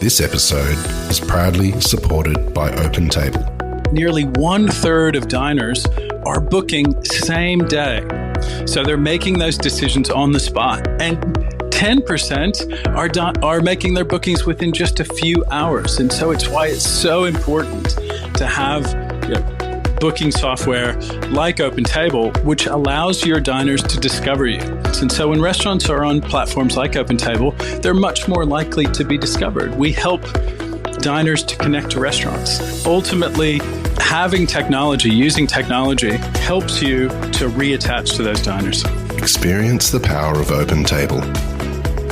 This episode is proudly supported by OpenTable. Nearly 1/3 of diners are booking same day. So they're making those decisions on the spot. And 10% are making their bookings within just a few hours. And so it's why it's so important to have booking software like OpenTable, which allows your diners to discover you. And so when restaurants are on platforms like OpenTable, they're much more likely to be discovered. We help diners to connect to restaurants. Ultimately, having technology, using technology, helps you to reattach to those diners. Experience the power of OpenTable.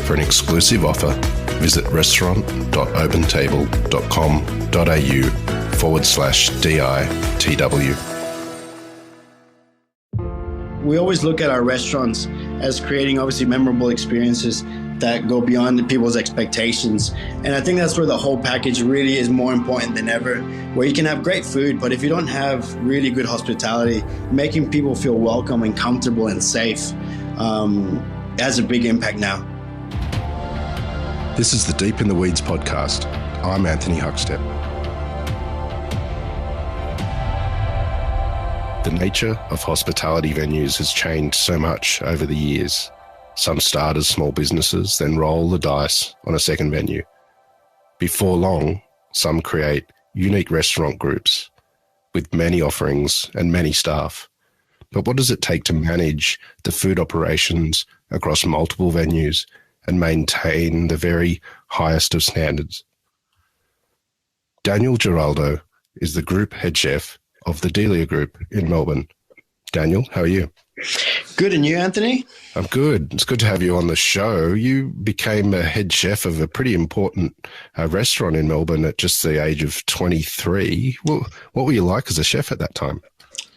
For an exclusive offer, visit restaurant.opentable.com.au/DITW. We always look at our restaurants as creating obviously memorable experiences that go beyond people's expectations. And I think that's where the whole package really is more important than ever, where you can have great food, but if you don't have really good hospitality, making people feel welcome and comfortable and safe has a big impact now. This is the Deep in the Weeds podcast. I'm Anthony Huckstep. The nature of hospitality venues has changed so much over the years. Some start as small businesses, then roll the dice on a second venue. Before long, some create unique restaurant groups with many offerings and many staff. But what does it take to manage the food operations across multiple venues and maintain the very highest of standards? Daniel Giraldo is the group head chef of the Delia Group in Melbourne. Daniel, how are you? Good, and you, Anthony? I'm good. It's good to have you on the show. You became a head chef of a pretty important restaurant in Melbourne at just the age of 23. What were you like as a chef at that time?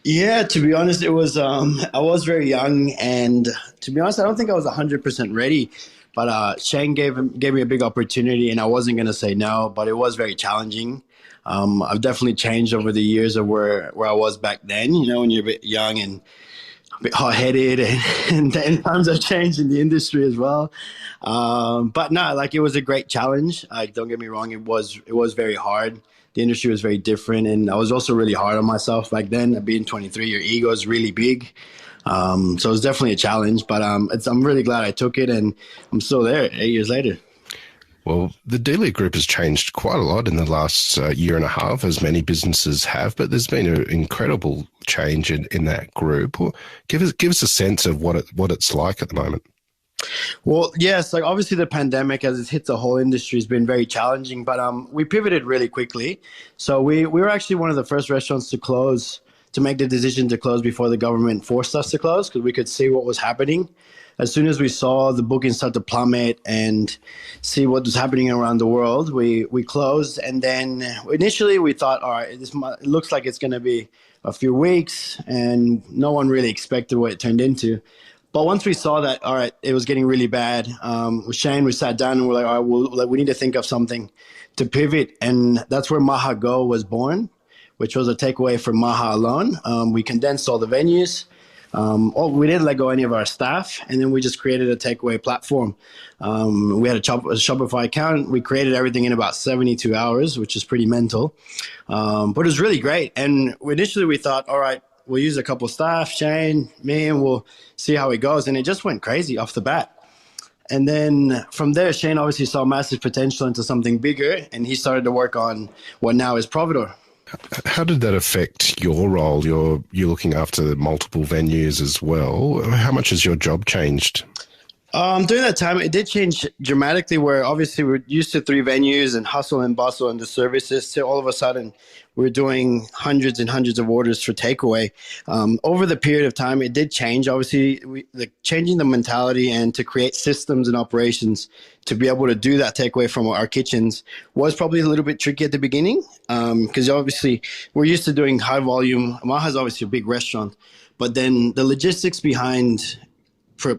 Yeah, to be honest, it was I was very young, and to be honest, I don't think I was 100% ready. But Shane gave me a big opportunity, and I wasn't going to say no, but it was very challenging. I've definitely changed over the years of where I was back then, when you're a bit young and a bit hot-headed, and times have changed in the industry as well. But no, it was a great challenge. Don't get me wrong, it was very hard. The industry was very different, and I was also really hard on myself back then. Being 23, your ego is really big. So it was definitely a challenge, but I'm really glad I took it, and I'm still there 8 years later. Well, the Delia Group has changed quite a lot in the last year and a half, as many businesses have, but there's been an incredible change in that group. Well, give us a sense of what it's like at the moment. Well, yes, obviously the pandemic, as it hits the whole industry, has been very challenging, but we pivoted really quickly. So we were actually one of the first restaurants to make the decision to close before the government forced us to close, because we could see what was happening. As soon as we saw the bookings start to plummet and see what was happening around the world, we closed. And then initially we thought, all right, it looks like it's going to be a few weeks, and no one really expected what it turned into. But once we saw that, all right, it was getting really bad, with Shane, we sat down and we're like, all right, we need to think of something to pivot. And that's where Maha Go was born, which was a takeaway from Maha alone. We condensed all the venues. We didn't let go any of our staff, and then we just created a takeaway platform. We had a Shopify account. We created everything in about 72 hours, which is pretty mental. But it was really great. And initially we thought, all right, we'll use a couple of staff, Shane, me, and we'll see how it goes. And it just went crazy off the bat. And then from there, Shane obviously saw massive potential into something bigger, and he started to work on what now is Providor. How did that affect your role? You're looking after multiple venues as well. How much has your job changed? During that time, it did change dramatically, where obviously we're used to 3 venues and hustle and bustle and the services, to all of a sudden we're doing hundreds and hundreds of orders for takeaway. Over the period of time, it did change. Obviously, changing the mentality and to create systems and operations to be able to do that takeaway from our kitchens was probably a little bit tricky at the beginning, because obviously we're used to doing high volume. Maha's obviously a big restaurant, but then the logistics behind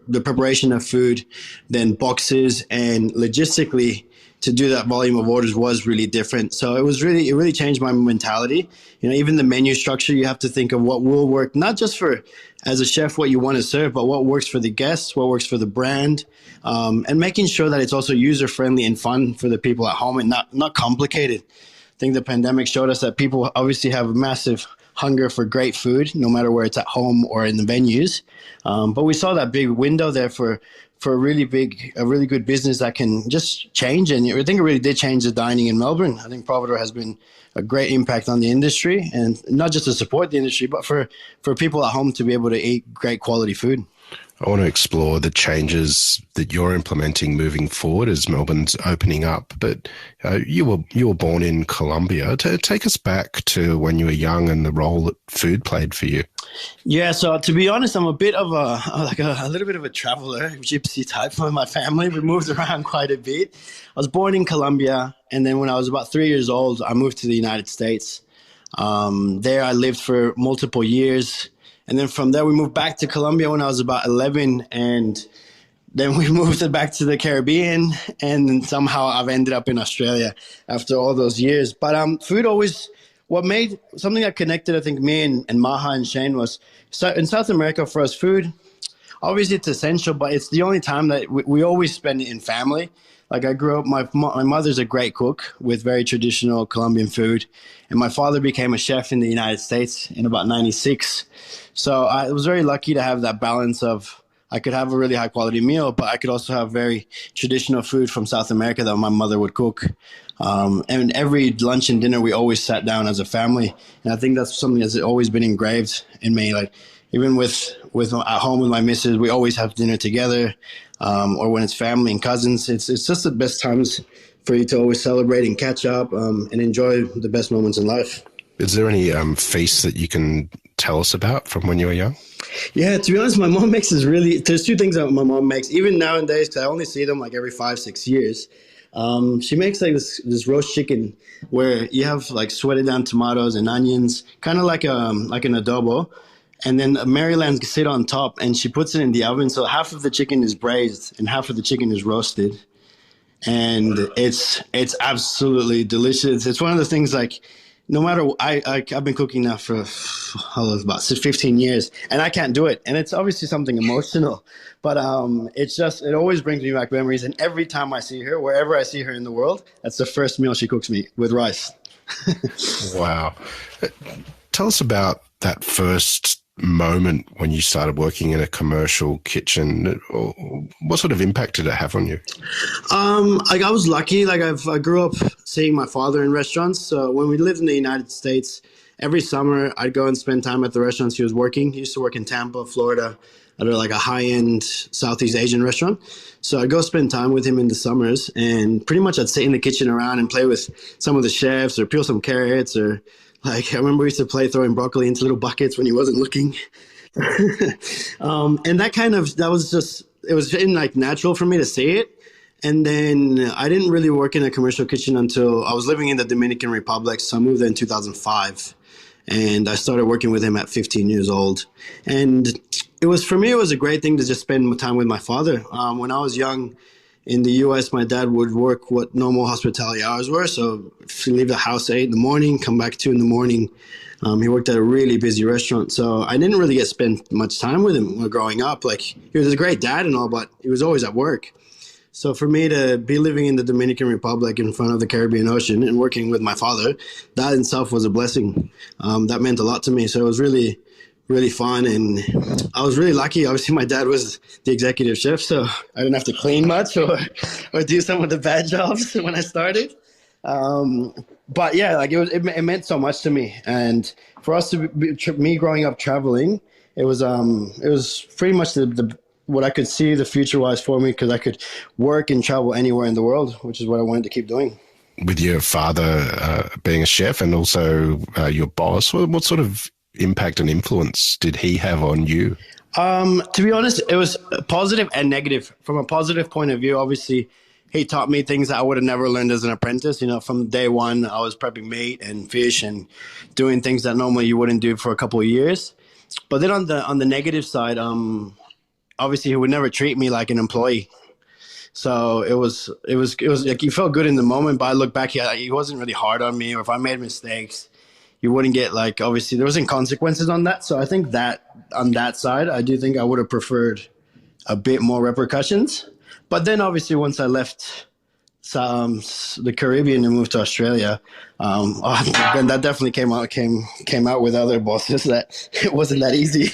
the preparation of food, then boxes, and logistically to do that volume of orders was really different. So it really changed my mentality. Even the menu structure, you have to think of what will work, not just for as a chef, what you want to serve, but what works for the guests, what works for the brand, and making sure that it's also user friendly and fun for the people at home and not complicated. I think the pandemic showed us that people obviously have a massive hunger for great food, no matter where it's at home or in the venues. But we saw that big window there for a really good business that can just change. And I think it really did change the dining in Melbourne. I think Providore has been a great impact on the industry, and not just to support the industry, but for people at home to be able to eat great quality food. I want to explore the changes that you're implementing moving forward as Melbourne's opening up. But you were born in Colombia. Take us back to when you were young and the role that food played for you. Yeah, so to be honest, I'm a bit of a little bit of a traveler, gypsy type for my family. We moved around quite a bit. I was born in Colombia, and then when I was about 3 years old, I moved to the United States. There I lived for multiple years. And then from there, we moved back to Colombia when I was about 11. And then we moved back to the Caribbean. And somehow I've ended up in Australia after all those years. But food always, what made something that connected, I think, me and Maha and Shane was in South America for us, food, obviously it's essential, but it's the only time that we always spend it in family. Like I grew up, my mother's a great cook with very traditional Colombian food. And my father became a chef in the United States in about 96. So I was very lucky to have that balance of I could have a really high quality meal, but I could also have very traditional food from South America that my mother would cook. And every lunch and dinner, we always sat down as a family. And I think that's something that's always been engraved in me. Like even with at home with my missus, we always have dinner together. Or when it's family and cousins, it's just the best times for you to always celebrate and catch up and enjoy the best moments in life. Is there any feasts that you can tell us about from when you were young? Yeah, to be honest, my mom makes there's two things that my mom makes, even nowadays, because I only see them like every 5-6 years. She makes like this roast chicken where you have like sweated down tomatoes and onions, kind of like an adobo. And then Maryland's sit on top, and she puts it in the oven. So half of the chicken is braised and half of the chicken is roasted. And it's absolutely delicious. It's one of the things like, no matter, I've been cooking now for about 15 years, and I can't do it. And it's obviously something emotional, but it always brings me back memories. And every time I see her, wherever I see her in the world, that's the first meal she cooks me with rice. Wow. Tell us about that first moment when you started working in a commercial kitchen. What sort of impact did it have on you? I was lucky. I grew up seeing my father in restaurants. So when we lived in the United States, every summer I'd go and spend time at the restaurants he was working. He used to work in Tampa, Florida, at like a high-end Southeast Asian restaurant. So I'd go spend time with him in the summers, and pretty much I'd sit in the kitchen around and play with some of the chefs or peel some carrots, or like I remember we used to play throwing broccoli into little buckets when he wasn't looking. And it was like natural for me to see it. And then I didn't really work in a commercial kitchen until I was living in the Dominican Republic. So I moved there in 2005, and I started working with him at 15 years old. And it was a great thing to just spend time with my father. When I was young in the US, my dad would work what normal hospitality hours were. So if you leave the house at 8 in the morning, come back 2 in the morning. He worked at a really busy restaurant. So I didn't really get spent much time with him growing up. Like, he was a great dad and all, but he was always at work. So for me to be living in the Dominican Republic in front of the Caribbean Ocean and working with my father, that in itself was a blessing. That meant a lot to me. So it was really, really fun. And I was really lucky. Obviously, my dad was the executive chef, so I didn't have to clean much or do some of the bad jobs when I started. But yeah, like it meant so much to me. And for us me growing up traveling, it was pretty much what I could see the future wise for me, because I could work and travel anywhere in the world, which is what I wanted to keep doing. With your father being a chef and also your boss, what sort of impact and influence did he have on you? To be honest, it was positive and negative. From a positive point of view, obviously, he taught me things that I would have never learned as an apprentice. From day one, I was prepping meat and fish and doing things that normally you wouldn't do for a couple of years. But then on the negative side, obviously, he would never treat me like an employee. So it was like, you felt good in the moment, but I look back, he wasn't really hard on me, or if I made mistakes, you wouldn't get, like, obviously there wasn't consequences on that. So I think that on that side, I do think I would have preferred a bit more repercussions. But then obviously once I left the Caribbean and moved to Australia, then that definitely came out with other bosses that it wasn't that easy.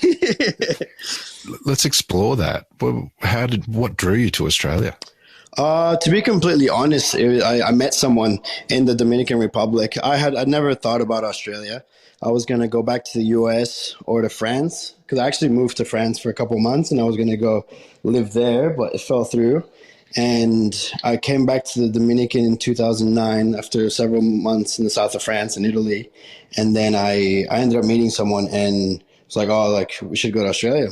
Let's explore that. What drew you to Australia? To be completely honest, I met someone in the Dominican Republic. I'd never thought about Australia. I was going to go back to the US or to France, because I actually moved to France for a couple months and I was going to go live there, but it fell through. And I came back to the Dominican in 2009 after several months in the south of France and Italy. And then I ended up meeting someone and it's like, oh, like, we should go to Australia.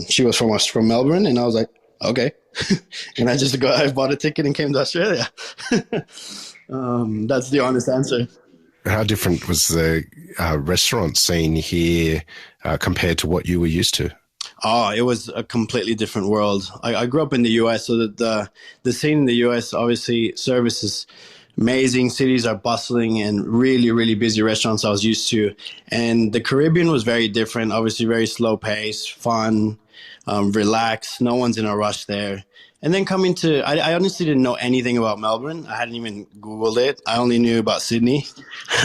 She was from Melbourne, and I was like, okay. And I bought a ticket and came to Australia. That's the honest answer. How different was the restaurant scene here compared to what you were used to? Oh, it was a completely different world. I grew up in the US, so that the scene in the US, obviously, service is amazing. Cities are bustling and really, really busy restaurants I was used to. And the Caribbean was very different, obviously very slow pace, fun, relaxed. No one's in a rush there. And then coming to, I honestly didn't know anything about Melbourne. I hadn't even Googled it. I only knew about Sydney.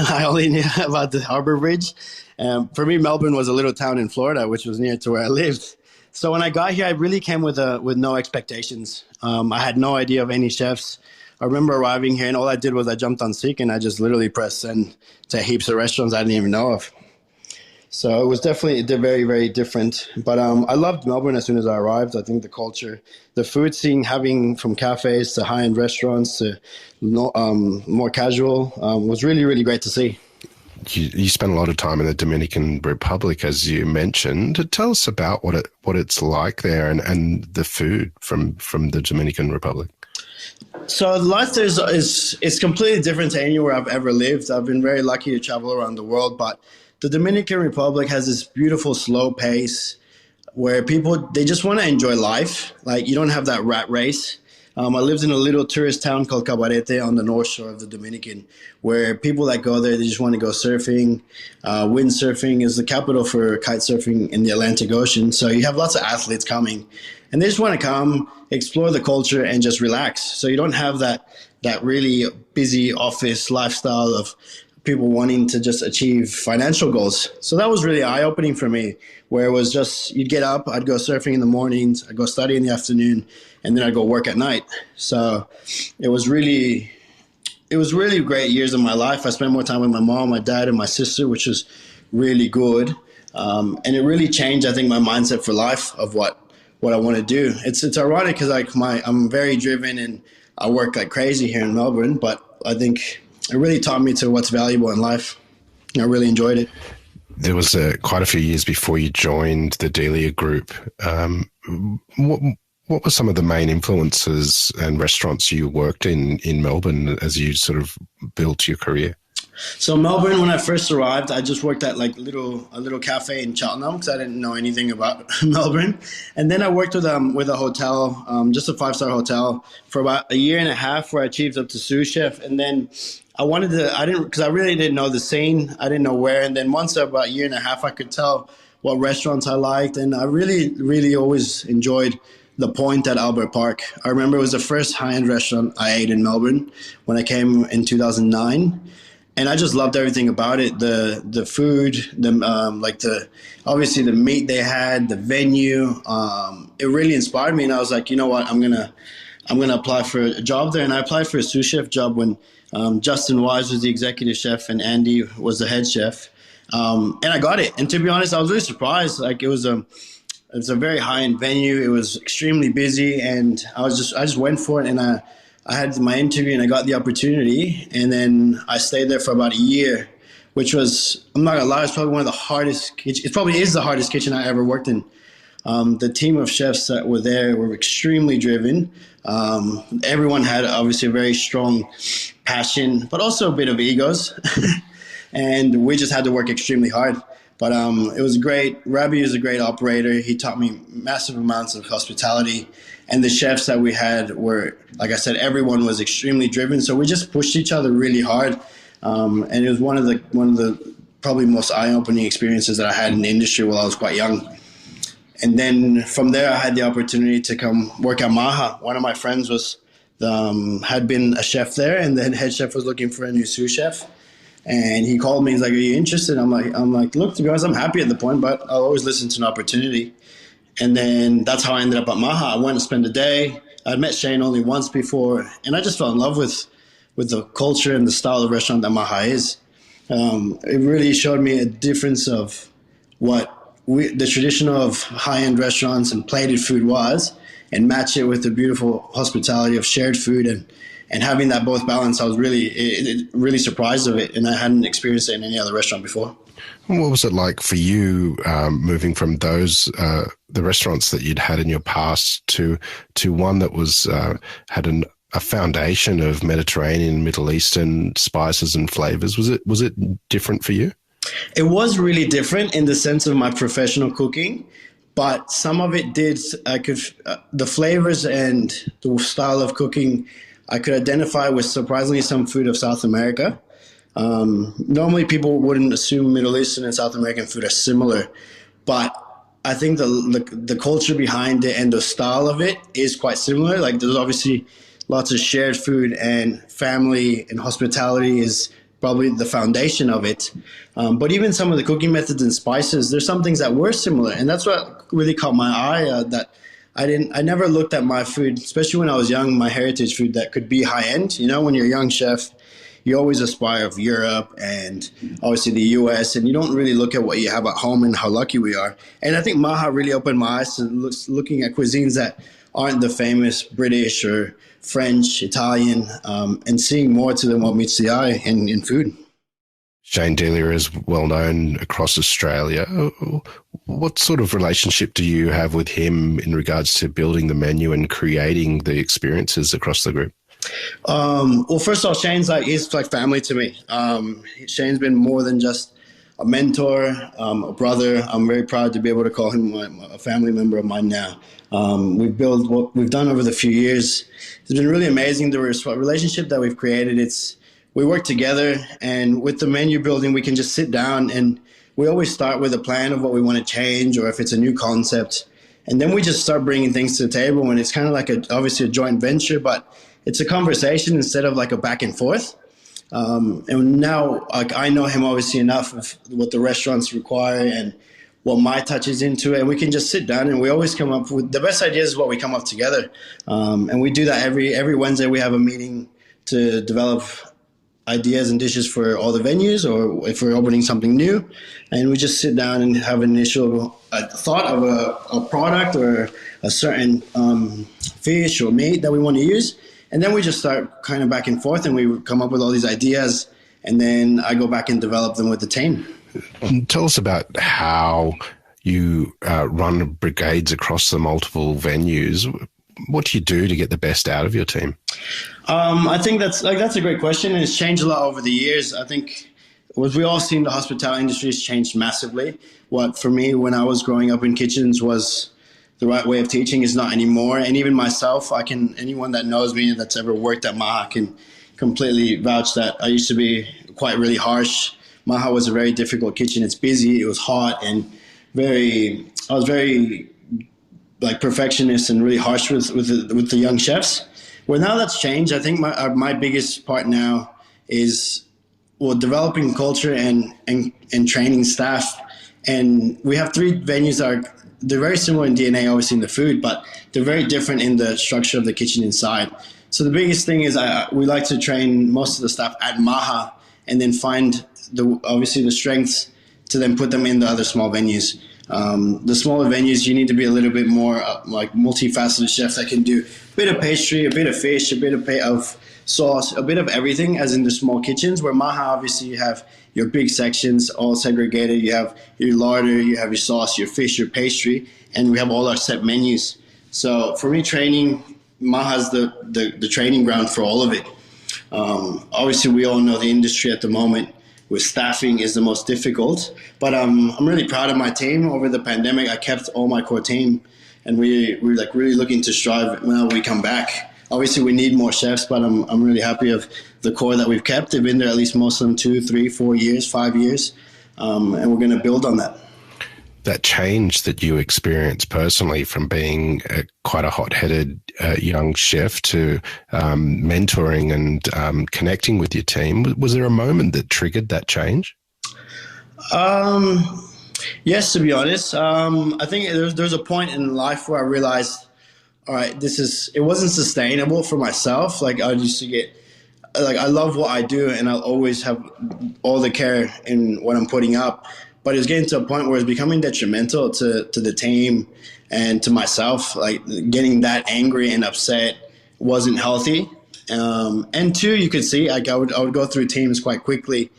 I only knew about the Harbour Bridge. For me, Melbourne was a little town in Florida, which was near to where I lived. So when I got here, I really came with no expectations. I had no idea of any chefs. I remember arriving here, and all I did was I jumped on Seek, and I just literally pressed send to heaps of restaurants I didn't even know of. So it was definitely very, very different. But I loved Melbourne as soon as I arrived. I think the culture, the food scene, having from cafes to high-end restaurants to more casual, was really, really great to see. You spent a lot of time in the Dominican Republic, as you mentioned. Tell us about what it's like there and the food from the Dominican Republic. So life there is completely different to anywhere I've ever lived. I've been very lucky to travel around the world, but the Dominican Republic has this beautiful slow pace where people, they just want to enjoy life. Like, you don't have that rat race. I lived in a little tourist town called Cabarete on the north shore of the Dominican, where people that go there, they just want to go surfing. Windsurfing is the capital for kite surfing in the Atlantic Ocean. So you have lots of athletes coming, and they just want to come, explore the culture, and just relax. So you don't have that really busy office lifestyle of people wanting to just achieve financial goals. So that was really eye-opening for me, where it was just, you'd get up, I'd go surfing in the mornings, I'd go study in the afternoon, and then I'd go work at night. So it was really great years of my life. I spent more time with my mom, my dad, and my sister, which was really good. And it really changed, I think, my mindset for life of what I want to do. It's ironic because I'm very driven and I work like crazy here in Melbourne, but I think it really taught me to what's valuable in life. I really enjoyed it. There was quite a few years before you joined the Delia Group. What were some of the main influences and restaurants you worked in Melbourne as you sort of built your career? So Melbourne, when I first arrived, I just worked at like a little cafe in Cheltenham because I didn't know anything about Melbourne. And then I worked with a hotel, just a 5-star hotel, for about a year and a half, where I achieved up to sous chef. And then because I really didn't know the scene. I didn't know where. And then once about a year and a half, I could tell what restaurants I liked. And I really, really always enjoyed The Point at Albert Park. I remember it was the first high-end restaurant I ate in Melbourne when I came in 2009. And I just loved everything about it. The food, obviously the meat they had, the venue. It really inspired me. And I was like, you know what, I'm gonna apply for a job there. And I applied for a sous chef job when Justin Wise was the executive chef and Andy was the head chef. And I got it. And to be honest, I was really surprised. Like, it was a very high-end venue. It was extremely busy, and I just went for it. And I had my interview and I got the opportunity, and then I stayed there for about a year, which was, I'm not gonna lie, it's probably one of the hardest kitchen. It probably is the hardest kitchen I ever worked in. The team of chefs that were there were extremely driven. Everyone had obviously a very strong passion, but also a bit of egos. And we just had to work extremely hard. But it was great. Rabi is a great operator. He taught me massive amounts of hospitality. And the chefs that we had were, like I said, everyone was extremely driven. So we just pushed each other really hard. And it was one of the probably most eye-opening experiences that I had in the industry while I was quite young. And then from there, I had the opportunity to come work at Maha. One of my friends had been a chef there, and the head chef was looking for a new sous chef. And he called me. He's like, "Are you interested?" I'm like, "Look, to be honest, I'm happy at the point, but I'll always listen to an opportunity." And then that's how I ended up at Maha. I went to spend a day. I'd met Shane only once before, and I just fell in love with the culture and the style of restaurant that Maha is. It really showed me a difference of what the tradition of high-end restaurants and plated food was, and match it with the beautiful hospitality of shared food and having that both balance. I was really surprised of it, and I hadn't experienced it in any other restaurant before. What was it like for you moving from those the restaurants that you'd had in your past to one that was had a foundation of Mediterranean, Middle Eastern spices and flavors? Was it different for you? It was really different in the sense of my professional cooking, but some of it did. The flavors and the style of cooking I could identify with surprisingly some food of South America. Normally people wouldn't assume Middle Eastern and South American food are similar, but I think the culture behind it and the style of it is quite similar. Like, there's obviously lots of shared food, and family and hospitality is probably the foundation of it. But even some of the cooking methods and spices, there's some things that were similar. And that's what really caught my eye, that I never looked at my food, especially when I was young, my heritage food that could be high end. You know, when you're a young chef, you always aspire of Europe and obviously the US, and you don't really look at what you have at home and how lucky we are. And I think Maha really opened my eyes to looking at cuisines that aren't the famous British or French, Italian, and seeing more to them what meets the eye in food. Shane Delia is well known across Australia. What sort of relationship do you have with him in regards to building the menu and creating the experiences across the group? Well, first of all, he's like family to me. Shane's been more than just a mentor, a brother. I'm very proud to be able to call him a family member of mine now. We've built what we've done over the few years. It's been really amazing. The relationship that we've created, we work together, and with the menu building, we can just sit down and we always start with a plan of what we want to change, or if it's a new concept. And then we just start bringing things to the table, and it's kind of like obviously a joint venture, but it's a conversation instead of like a back and forth. And now, like, I know him obviously enough of what the restaurants require and what my touch is into it, and we can just sit down and we always come up with the best ideas is what we come up together. And we do that every Wednesday. We have a meeting to develop ideas and dishes for all the venues, or if we're opening something new, and we just sit down and have an initial thought of a product or a certain fish or meat that we want to use. And then we just start kind of back and forth, and we come up with all these ideas, and then I go back and develop them with the team. Tell us about how you run brigades across the multiple venues. What do you do to get the best out of your team? I think that's a great question, and it's changed a lot over the years. I think, as we all seen, the hospitality industry has changed massively. What for me, when I was growing up in kitchens, was the right way of teaching is not anymore. And even myself, anyone that knows me that's ever worked at Maha can completely vouch that I used to be quite really harsh. Maha was a very difficult kitchen. It's busy, it was hot, and I was very like perfectionist and really harsh with the young chefs. Well, now that's changed. I think my biggest part now is developing culture and training staff. And we have 3 venues they're very similar in DNA, obviously in the food, but they're very different in the structure of the kitchen inside. So the biggest thing is we like to train most of the staff at Maha, and then find obviously the strengths to then put them in the other small venues. The smaller venues, you need to be a little bit more like multifaceted chef that can do a bit of pastry, a bit of fish, a bit of sauce, a bit of everything, as in the small kitchens. Where Maha, obviously, you have your big sections all segregated. You have your larder, you have your sauce, your fish, your pastry, and we have all our set menus. So for me, training, Maha's the training ground for all of it. Obviously, we all know the industry at the moment with staffing is the most difficult, but I'm really proud of my team. Over the pandemic, I kept all my core team and we're like really looking to strive whenever we come back. Obviously, we need more chefs, but I'm really happy of the core that we've kept. They've been there at least most of them 2, 3, 4 years, 5 years, and we're going to build on that. That change that you experienced personally from being quite a hot-headed young chef to mentoring and connecting with your team, was there a moment that triggered that change? Yes, to be honest. I think there's a point in life where I realized, all right, it wasn't sustainable for myself. Like I used to get, like I love what I do and I'll always have all the care in what I'm putting up. But it was getting to a point where it's becoming detrimental to the team and to myself. Like getting that angry and upset wasn't healthy. And two, you could see like I would go through teams quite quickly.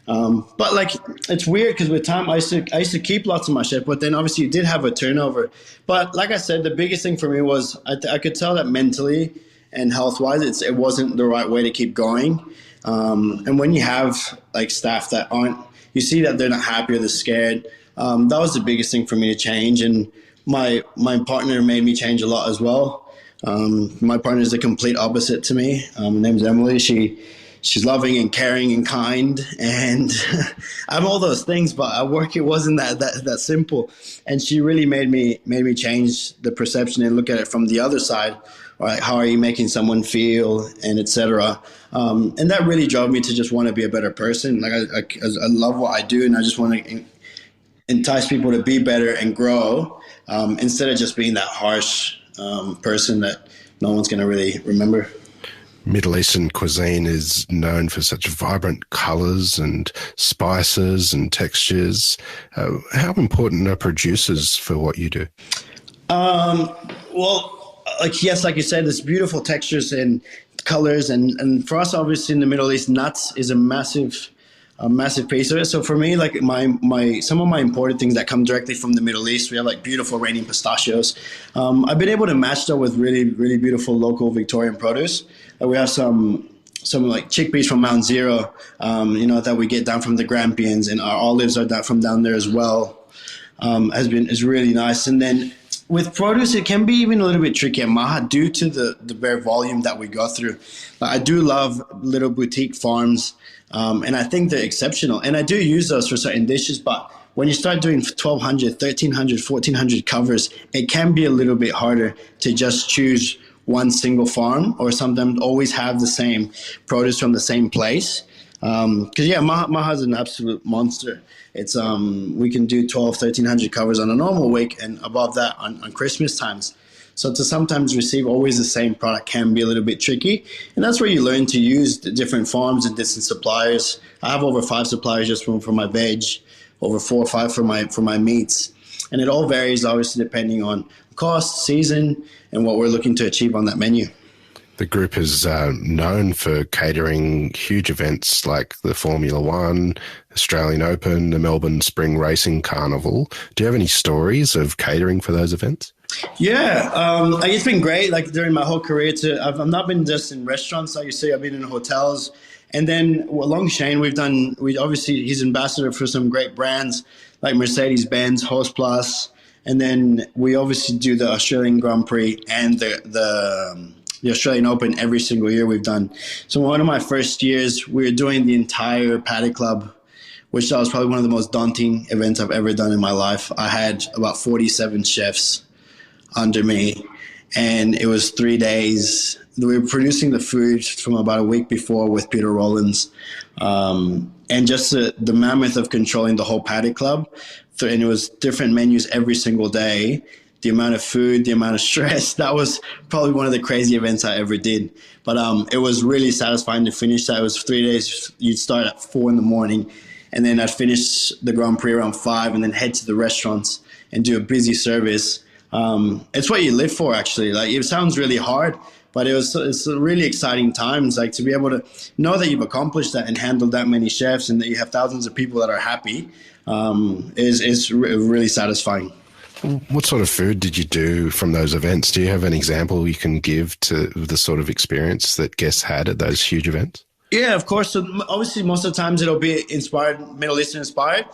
But like it's weird because with time I used to keep lots of my chef, but then obviously you did have a turnover. But like I said, the biggest thing for me was I could tell that mentally and health wise it wasn't the right way to keep going. And when you have like staff that aren't, you see that they're not happy or they're scared. That was the biggest thing for me to change. And my partner made me change a lot as well. My partner is the complete opposite to me. Her name's Emily. She's loving and caring and kind, and I'm all those things. But at work, it wasn't that simple. And she really made me change the perception and look at it from the other side. Right? How are you making someone feel, and etc. And that really drove me to just want to be a better person. Like I love what I do, and I just want to entice people to be better and grow, instead of just being that harsh person that no one's going to really remember. Middle Eastern cuisine is known for such vibrant colours and spices and textures. How important are producers for what you do? Well, like yes, like you said, there's beautiful textures and colors, and for us, obviously in the Middle East, nuts is a massive piece of it. So for me, like some of my imported things that come directly from the Middle East, we have like beautiful raining pistachios. I've been able to match that with really, really beautiful local Victorian produce. We have some like chickpeas from Mount Zero, that we get down from the Grampians, and our olives are from down there as well. Is really nice. And then with produce, it can be even a little bit tricky at Maha due to the bare volume that we go through. I do love little boutique farms. And I think they're exceptional. And I do use those for certain dishes, but when you start doing 1,200, 1,300, 1,400 covers, it can be a little bit harder to just choose one single farm or sometimes always have the same produce from the same place. Because Maha's an absolute monster. It's we can do 1,200, 1,300 covers on a normal week and above that on Christmas times. So to sometimes receive always the same product can be a little bit tricky. And that's where you learn to use the different farms and different suppliers. I have over 5 suppliers just for my veg, over 4 or 5 for my meats. And it all varies obviously depending on cost, season, and what we're looking to achieve on that menu. The group is known for catering huge events like the Formula One, Australian Open, the Melbourne Spring Racing Carnival. Do you have any stories of catering for those events? Yeah, it's been great. Like during my whole career, I've not been just in restaurants, like you say. I've been in hotels, and then along Shane, he's ambassador for some great brands like Mercedes-Benz, Host Plus, and then we obviously do the Australian Grand Prix and the Australian Open every single year we've done. So one of my first years, we were doing the entire Paddock Club, which that was probably one of the most daunting events I've ever done in my life. I had about 47 chefs under me, and it was 3 days. We were producing the food from about a week before with Peter Rollins, and just the mammoth of controlling the whole Paddock Club. And it was different menus every single day. The amount of food, the amount of stress, that was probably one of the crazy events I ever did. But it was really satisfying to finish that. It was 3 days. You'd start at 4 a.m, and then I'd finish the Grand Prix around 5 and then head to the restaurants and do a busy service. It's what you live for, actually. Like, it sounds really hard, but it's really exciting times. Like, to be able to know that you've accomplished that and handled that many chefs and that you have thousands of people that are happy is really satisfying. What sort of food did you do from those events? Do you have an example you can give to the sort of experience that guests had at those huge events? Yeah, of course. So obviously, most of the times it'll be Middle Eastern inspired.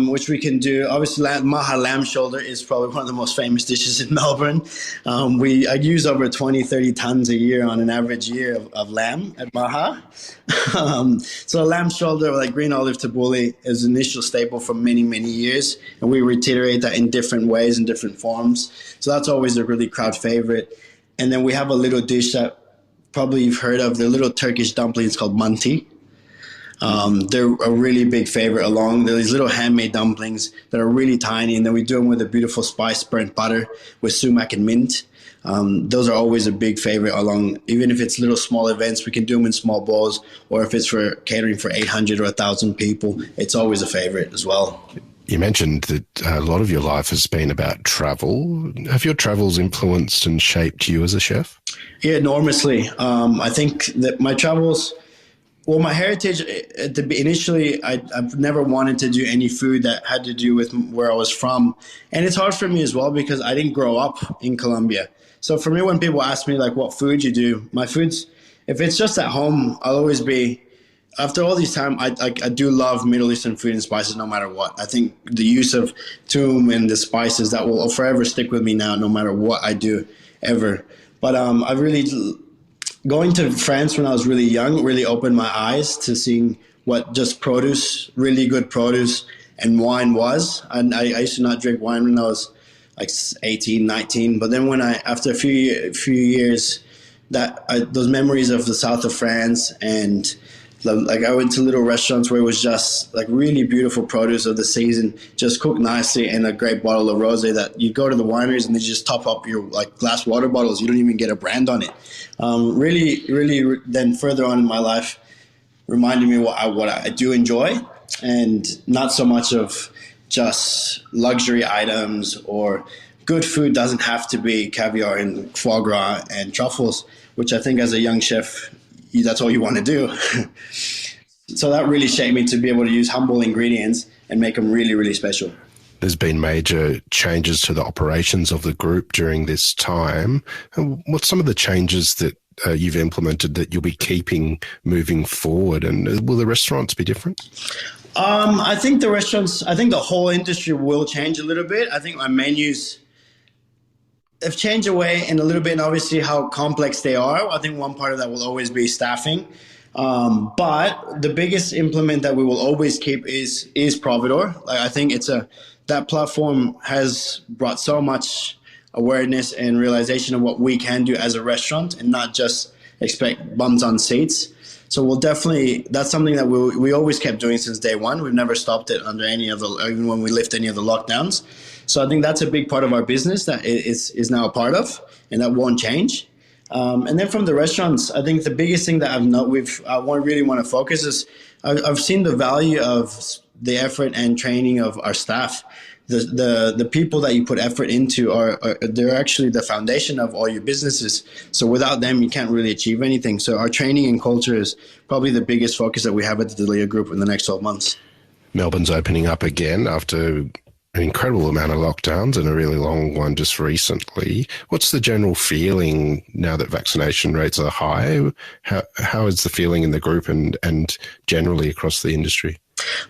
which we can do. Obviously, Maha lamb shoulder is probably one of the most famous dishes in Melbourne. I use over 20, 30 tons a year on an average year of lamb at Maha. So lamb shoulder, like green olive tabbouleh, is an initial staple for many, many years. And we reiterate that in different ways, in different forms. So that's always a really crowd favorite. And then we have a little dish that probably you've heard of, the little Turkish dumplings called manti. They're a really big favorite they're these little handmade dumplings that are really tiny, and then we do them with a beautiful spice burnt butter with sumac and mint. Those are always a big favorite even if it's little small events, we can do them in small bowls, or if it's for catering for 800 or 1,000 people, it's always a favorite as well. You mentioned that a lot of your life has been about travel. Have your travels influenced and shaped you as a chef? Yeah, enormously. I think that my travels, well, my heritage, initially, I've never wanted to do any food that had to do with where I was from. And it's hard for me as well because I didn't grow up in Colombia. So for me, when people ask me, like, what food you do, my foods, if it's just at home, I'll always be, after all this time, I do love Middle Eastern food and spices no matter what. I think the use of toum and the spices, that will forever stick with me now, no matter what I do, ever. But I really, going to France when I was really young, really opened my eyes to seeing what just produce, really good produce, and wine was. And I used to not drink wine when I was like 18, 19. But then after a few years, those memories of the south of France, and like I went to little restaurants where it was just like really beautiful produce of the season, just cooked nicely, and a great bottle of rosé that you go to the wineries and they just top up your like glass water bottles. You don't even get a brand on it. Really, then further on in my life, reminded me what I do enjoy, and not so much of just luxury items, or good food doesn't have to be caviar and foie gras and truffles, which I think as a young chef, that's all you want to do. So that really shaped me to be able to use humble ingredients and make them really, really special. There's been major changes to the operations of the group during this time. What's some of the changes that you've implemented that you'll be keeping moving forward? And will the restaurants be different? I think the whole industry will change a little bit. I think my menus have changed away in a little bit, and obviously how complex they are. I think one part of that will always be staffing. But the biggest implement that we will always keep is Providor. Like, I think that platform has brought so much awareness and realization of what we can do as a restaurant, and not just expect bums on seats. So that's something that we always kept doing since day one. We've never stopped it even when we lift any of the lockdowns. So I think that's a big part of our business that is now a part of, and that won't change. And then from the restaurants, I think the biggest thing that really want to focus is I've seen the value of the effort and training of our staff. The people that you put effort into they're actually the foundation of all your businesses. So without them, you can't really achieve anything. So our training and culture is probably the biggest focus that we have at the Delia Group in the next 12 months. Melbourne's opening up again after an incredible amount of lockdowns and a really long one just recently. What's the general feeling now that vaccination rates are high? How is the feeling in the group and generally across the industry?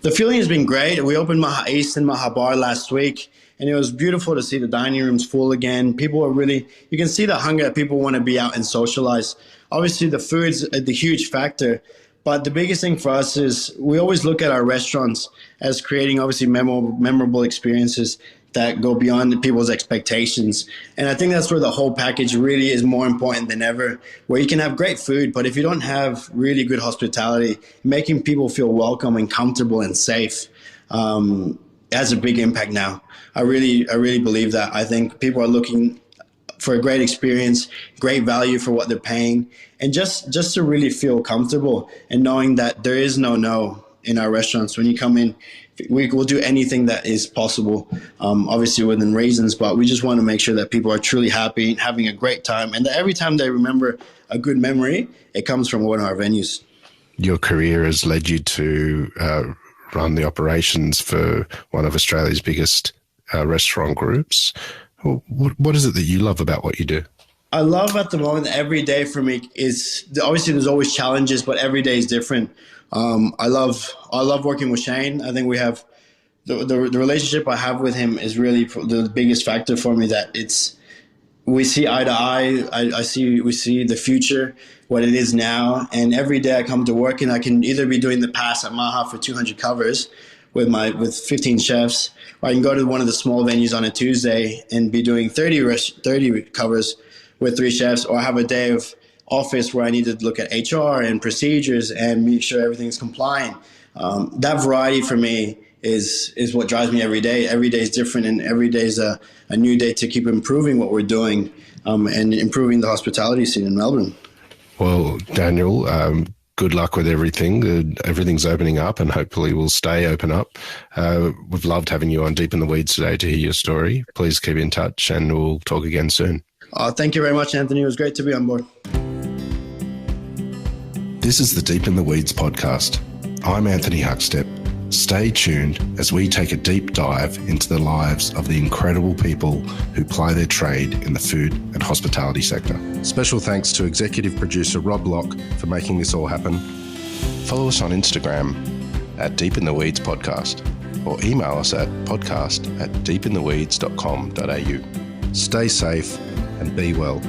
The feeling has been great. We opened Maha East and Maha Bar last week, and it was beautiful to see the dining rooms full again. People are you can see the hunger that people want to be out and socialize. Obviously, the food's the huge factor. But the biggest thing for us is we always look at our restaurants as creating obviously memorable experiences that go beyond people's expectations. And I think that's where the whole package really is more important than ever, where you can have great food, but if you don't have really good hospitality, making people feel welcome and comfortable and safe has a big impact now. I really believe that. I think people are looking for a great experience, great value for what they're paying, and just to really feel comfortable and knowing that there is no in our restaurants. When you come in, we will do anything that is possible, obviously within reasons, but we just want to make sure that people are truly happy, having a great time, and that every time they remember a good memory, it comes from one of our venues. Your career has led you to run the operations for one of Australia's biggest restaurant groups. What is it that you love about what you do? I love at the moment, every day for me is, obviously there's always challenges, but every day is different. I love working with Shane. I think we have the relationship I have with him is really the biggest factor for me. That we see eye to eye. We see the future, what it is now, and every day I come to work and I can either be doing the pass at Maha for 200 covers with 15 chefs, or I can go to one of the small venues on a Tuesday and be doing 30 covers with 3 chefs, or have a day of office where I need to look at HR and procedures and make sure everything's compliant. That variety for me is what drives me every day. Every day is different, and every day is a new day to keep improving what we're doing and improving the hospitality scene in Melbourne. Well, Daniel, good luck with everything. Everything's opening up and hopefully will stay open up. We've loved having you on Deep in the Weeds today to hear your story. Please keep in touch and we'll talk again soon. Thank you very much, Anthony. It was great to be on board. This is the Deep in the Weeds podcast. I'm Anthony Huckstep. Stay tuned as we take a deep dive into the lives of the incredible people who ply their trade in the food and hospitality sector. Special thanks to executive producer Rob Locke for making this all happen. Follow us on Instagram at Deep in the Weeds Podcast, or email us at podcast@deepintheweeds.com.au. Stay safe and be well.